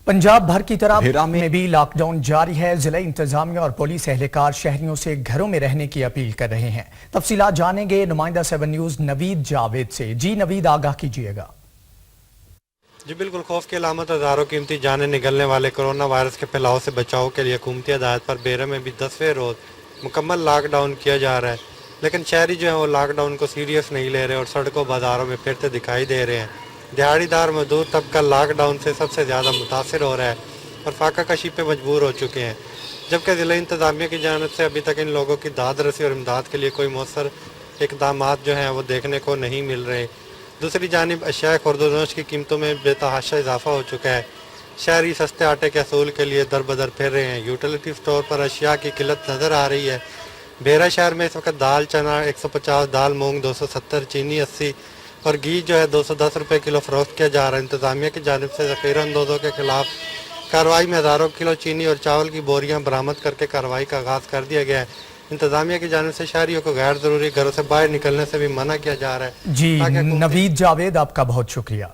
पंजाब भर की तरह में भी लॉकडाउन जारी है। जिला इंतजामिया और पुलिस एहलकार शहरियों से घरों में रहने की अपील कर रहे हैं। तफसीलात जानेंगे नुमाइंदा 7 न्यूज़ नवीद जावेद से। जी नवीद, आगाह कीजिएगा। जी बिल्कुल, खौफ की अलामत हज़ारों कीमती जानें निगलने वाले कोरोना वायरस के फैलाव से बचाव के लिए हुकूमती हदायत पर बेरम में भी 10वें रोज़ मुकम्मल लॉकडाउन किया जा रहा है, लेकिन शहरी जो है वो लॉकडाउन को सीरियस नहीं ले रहे और सड़कों बाज़ारों में फिरते दिखाई दे रहे हैं। दिहाड़ीदार मजदूर तबका लॉकडाउन से सबसे ज़्यादा मुतासर हो रहा है और फाका कशी पे मजबूर हो चुके हैं, जबकि ज़िला इंतज़ामिया की जानिब से अभी तक इन लोगों की दाद रसी और इमदाद के लिए कोई मौसर इक़दाम जो हैं वो देखने को नहीं मिल रहे। दूसरी जानिब अशिया खुर्दोनोश की कीमतों में बेतहाशा इजाफा हो चुका है। शहरी सस्ते आटे के असूल के लिए दर बदर फिर रहे हैं। यूटिलिटी स्टोर पर अशिया की किल्लत नज़र आ रही है। बेरा शहर में इस वक्त दाल चना 150, दाल मूंग 270, चीनी 80 और घी जो है 210 रुपये किलो फरोख्त किया जा रहा है। इंतज़ामिया की जानिब से ज़ख़ीरा अंदोज़ों के खिलाफ कार्रवाई में हज़ारों किलो चीनी और चावल की बोरियां बरामद करके कार्रवाई का आगाज़ कर दिया गया है। इंतज़ामिया की जानिब से शहरियों को गैर ज़रूरी घरों से बाहर निकलने से भी मना किया जा रहा है। जी नवीद जावेद, आपका बहुत शुक्रिया।